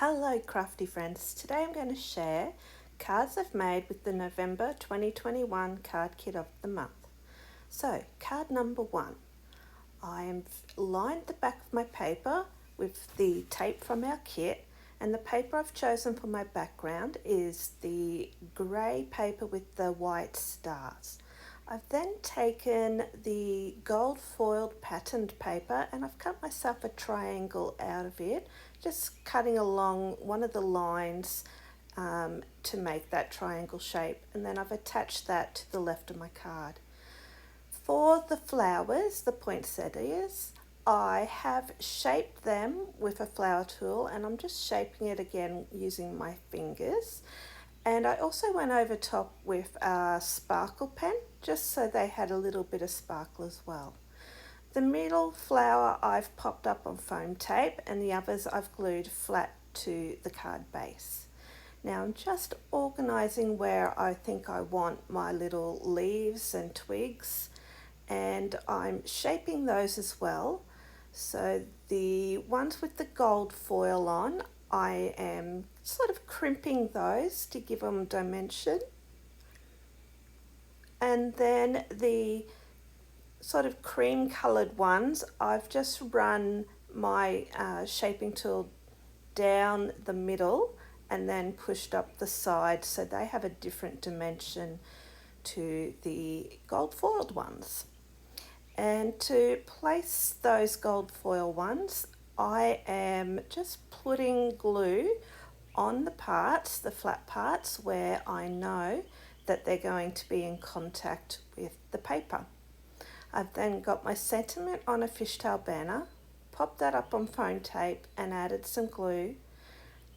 Hello crafty friends, today I'm going to share cards I've made with the November 2021 card kit of the month. So card number 1, I've lined the back of my paper with the tape from our kit, and the paper I've chosen for my background is the grey paper with the white stars. I've then taken the gold foiled patterned paper and I've cut myself a triangle out of it, just cutting along one of the lines to make that triangle shape, and then I've attached that to the left of my card. For the flowers, the poinsettias, I have shaped them with a flower tool and I'm just shaping it again using my fingers. And I also went over top with a sparkle pen, just so they had a little bit of sparkle as well. The middle flower I've popped up on foam tape, and the others I've glued flat to the card base. Now I'm just organising where I think I want my little leaves and twigs, and I'm shaping those as well. So the ones with the gold foil on, I am sort of crimping those to give them dimension. And then the sort of cream coloured ones, I've just run my shaping tool down the middle and then pushed up the side, so they have a different dimension to the gold foiled ones. And to place those gold foil ones, I am just putting glue on the parts, the flat parts, where I know that they're going to be in contact with the paper. I've then got my sentiment on a fishtail banner, popped that up on foam tape and added some glue.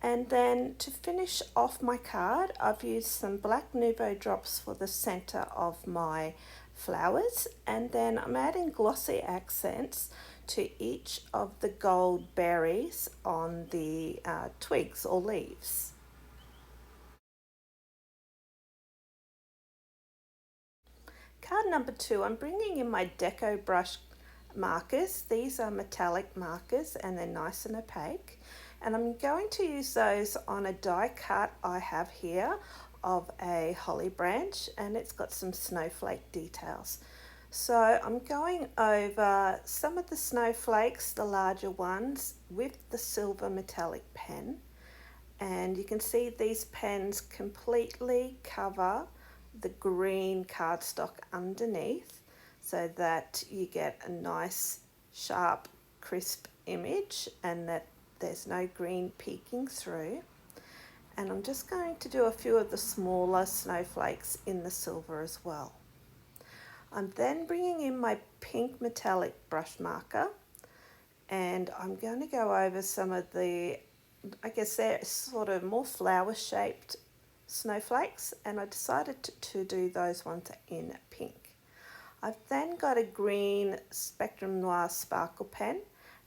And then to finish off my card, I've used some black Nuvo drops for the centre of my flowers, and then I'm adding glossy accents to each of the gold berries on the twigs or leaves. Card number 2, I'm bringing in my deco brush markers. These are metallic markers and they're nice and opaque, and I'm going to use those on a die cut I have here of a holly branch, and it's got some snowflake details. So I'm going over some of the snowflakes, the larger ones, with the silver metallic pen, and you can see these pens completely cover the green cardstock underneath, so that you get a nice sharp crisp image and that there's no green peeking through. And I'm just going to do a few of the smaller snowflakes in the silver as well. I'm then bringing in my pink metallic brush marker, and I'm going to go over some of the, I guess they're sort of more flower shaped snowflakes, and I decided to do those ones in pink. I've then got a green Spectrum Noir sparkle pen,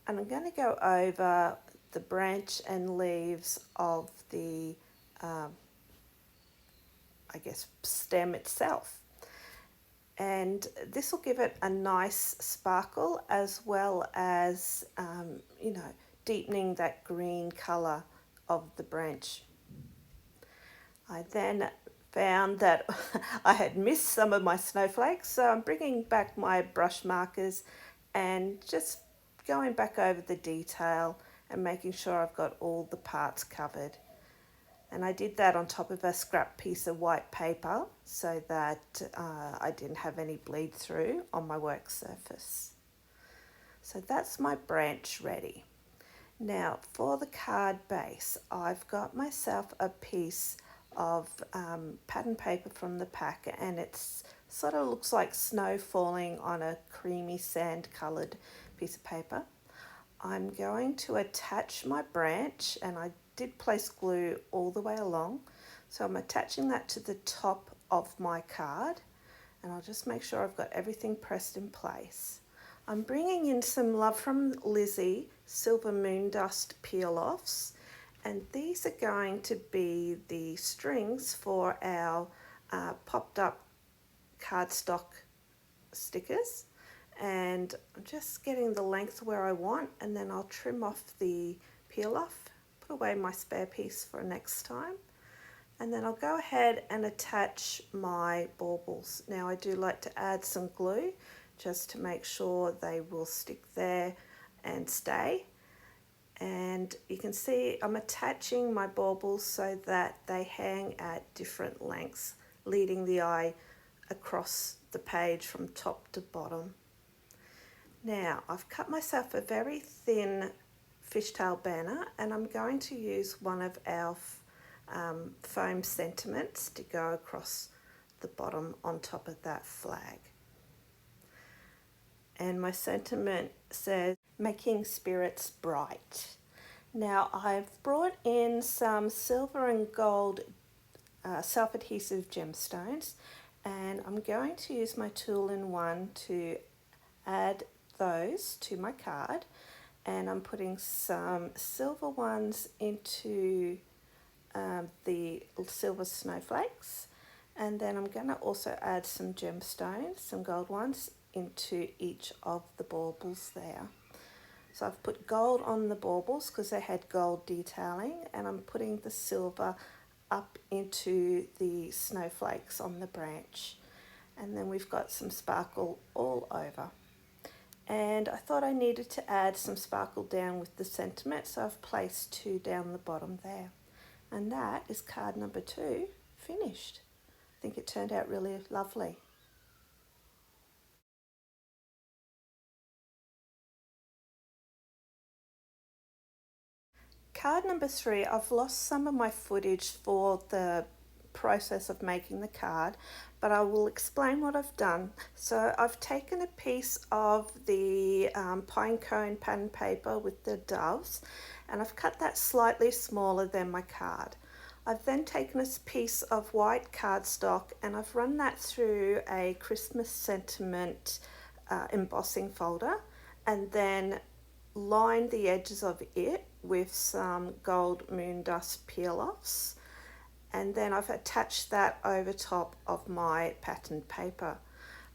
and I'm going to go over the branch and leaves of the I guess stem itself, and this will give it a nice sparkle as well as deepening that green colour of the branch. I then found that I had missed some of my snowflakes, so I'm bringing back my brush markers and just going back over the detail and making sure I've got all the parts covered. And I did that on top of a scrap piece of white paper so that I didn't have any bleed through on my work surface. So that's my branch ready. Now for the card base, I've got myself a piece of pattern paper from the pack, and it's sort of looks like snow falling on a creamy sand coloured piece of paper. I'm going to attach my branch, and I did place glue all the way along, so I'm attaching that to the top of my card, and I'll just make sure I've got everything pressed in place. I'm bringing in some Love from Lizzie Silver Moon Dust peel-offs, and these are going to be the strings for our popped up cardstock stickers, and I'm just getting the length where I want, and then I'll trim off the peel off, put away my spare piece for next time. And then I'll go ahead and attach my baubles. Now I do like to add some glue just to make sure they will stick there and stay. And you can see I'm attaching my baubles so that they hang at different lengths, leading the eye across the page from top to bottom. Now I've cut myself a very thin fishtail banner, and I'm going to use one of our foam sentiments to go across the bottom on top of that flag. And my sentiment says, making spirits bright. Now I've brought in some silver and gold self-adhesive gemstones, and I'm going to use my tool-in-one to add those to my card. And I'm putting some silver ones into the silver snowflakes, and then I'm going to also add some gemstones, some gold ones, into each of the baubles there. So I've put gold on the baubles because they had gold detailing, and I'm putting the silver up into the snowflakes on the branch. And then we've got some sparkle all over. And I thought I needed to add some sparkle down with the sentiment, so I've placed 2 down the bottom there. And that is card number 2 finished. I think it turned out really lovely. Card number 3, I've lost some of my footage for the process of making the card, but I will explain what I've done. So I've taken a piece of the pine cone pattern paper with the doves, and I've cut that slightly smaller than my card. I've then taken a piece of white cardstock and I've run that through a Christmas sentiment embossing folder, and then lined the edges of it with some gold moon dust peel-offs, and then I've attached that over top of my patterned paper.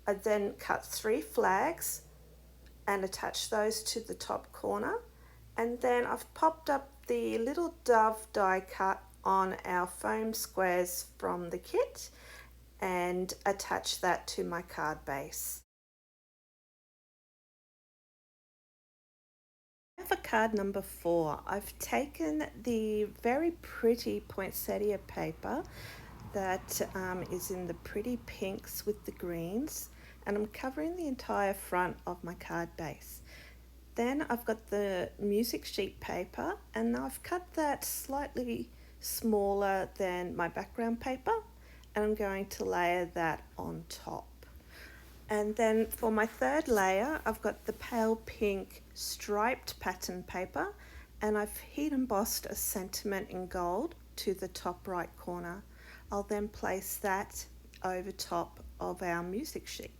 I then cut 3 flags and attached those to the top corner, and then I've popped up the little dove die cut on our foam squares from the kit and attached that to my card base. For card number 4, I've taken the very pretty poinsettia paper that is in the pretty pinks with the greens, and I'm covering the entire front of my card base. Then I've got the music sheet paper, and I've cut that slightly smaller than my background paper, and I'm going to layer that on top. And then for my third layer, I've got the pale pink striped pattern paper, and I've heat embossed a sentiment in gold to the top right corner. I'll then place that over top of our music sheet.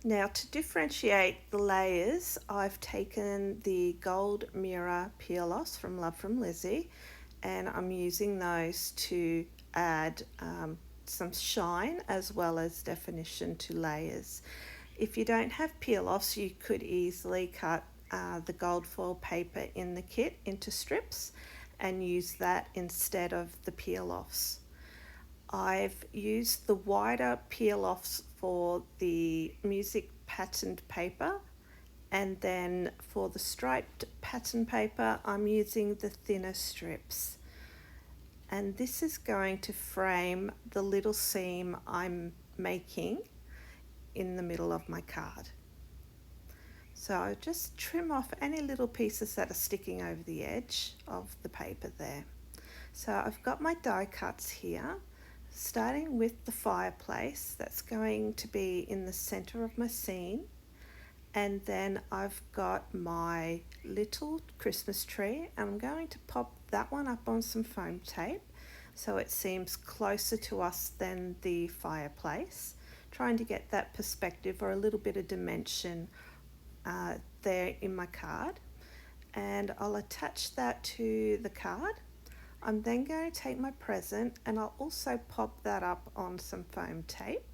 Now, to differentiate the layers, I've taken the gold mirror peel-offs from Love from Lizzie, and I'm using those to add some shine as well as definition to layers. If you don't have peel-offs, you could easily cut the gold foil paper in the kit into strips and use that instead of the peel-offs. I've used the wider peel-offs for the music patterned paper, and then for the striped pattern paper I'm using the thinner strips. And this is going to frame the little seam I'm making in the middle of my card. So I'll just trim off any little pieces that are sticking over the edge of the paper there. So I've got my die cuts here, starting with the fireplace that's going to be in the center of my scene. And then I've got my little Christmas tree, and I'm going to pop that one up on some foam tape so it seems closer to us than the fireplace, trying to get that perspective or a little bit of dimension there in my card. And I'll attach that to the card. I'm then going to take my present and I'll also pop that up on some foam tape.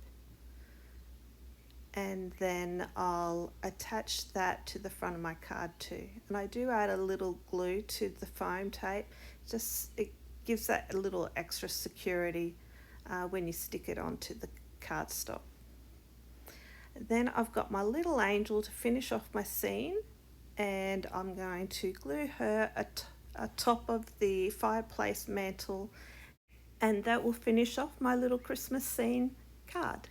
and then I'll attach that to the front of my card too. And I do add a little glue to the foam tape, just it gives that a little extra security when you stick it onto the cardstock. Then I've got my little angel to finish off my scene, and I'm going to glue her atop of the fireplace mantle, and that will finish off my little Christmas scene card.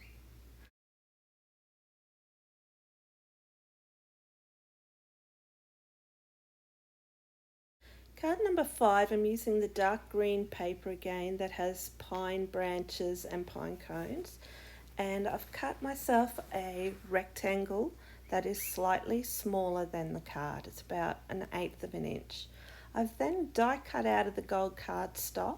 Card number 5, I'm using the dark green paper again that has pine branches and pine cones, and I've cut myself a rectangle that is slightly smaller than the card. It's about 1/8 of an inch. I've then die cut out of the gold cardstock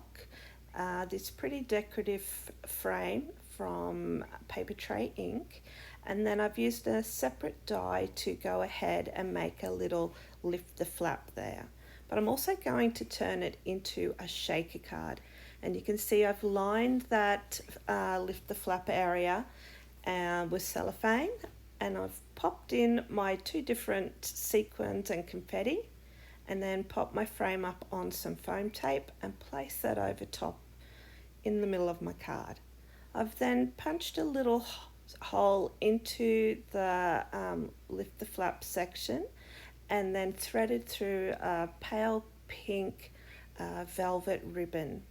this pretty decorative frame from Paper Tray Ink, and then I've used a separate die to go ahead and make a little lift the flap there. But I'm also going to turn it into a shaker card, and you can see I've lined that lift the flap area with cellophane, and I've popped in my 2 different sequins and confetti, and then pop my frame up on some foam tape and place that over top in the middle of my card. I've then punched a little hole into the lift the flap section, and then threaded through a pale pink velvet ribbon.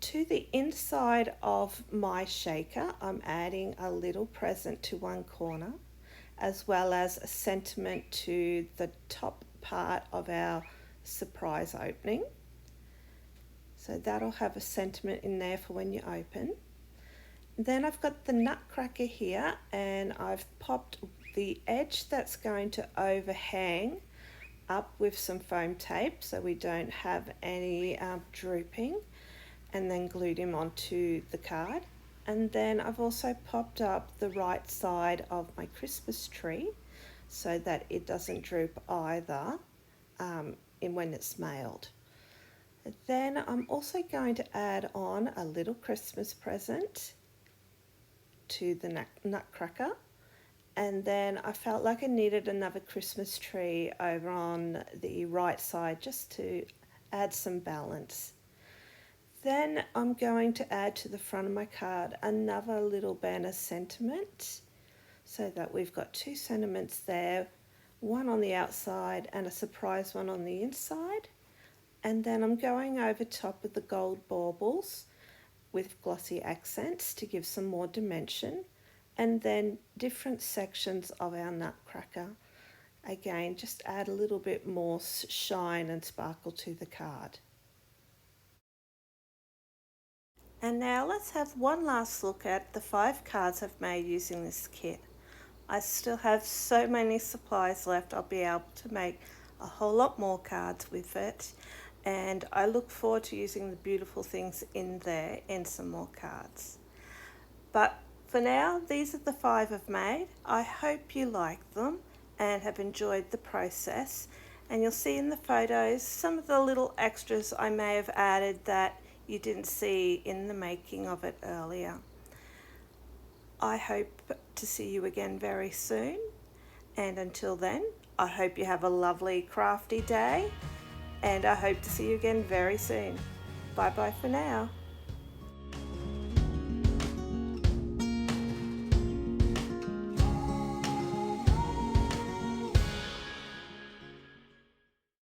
To the inside of my shaker, I'm adding a little present to one corner, as well as a sentiment to the top part of our surprise opening. So that'll have a sentiment in there for when you open. Then I've got the nutcracker here, and I've popped the edge that's going to overhang up with some foam tape so we don't have any drooping, and then glued him onto the card. And then I've also popped up the right side of my Christmas tree so that it doesn't droop either when it's mailed. Then I'm also going to add on a little Christmas present to the nutcracker, and then I felt like I needed another Christmas tree over on the right side just to add some balance. Then I'm going to add to the front of my card another little banner sentiment, so that we've got 2 sentiments there, one on the outside and a surprise one on the inside. And then I'm going over top with the gold baubles with glossy accents to give some more dimension, and then different sections of our nutcracker. Again, just add a little bit more shine and sparkle to the card. And now let's have one last look at the 5 cards I've made using this kit. I still have so many supplies left. I'll be able to make a whole lot more cards with it, and I look forward to using the beautiful things in there in some more cards. But for now, these are the 5 I've made. I hope you like them and have enjoyed the process, and you'll see in the photos some of the little extras I may have added that you didn't see in the making of it earlier. I hope to see you again very soon, and until then, I hope you have a lovely crafty day, and I hope to see you again very soon. Bye bye for now.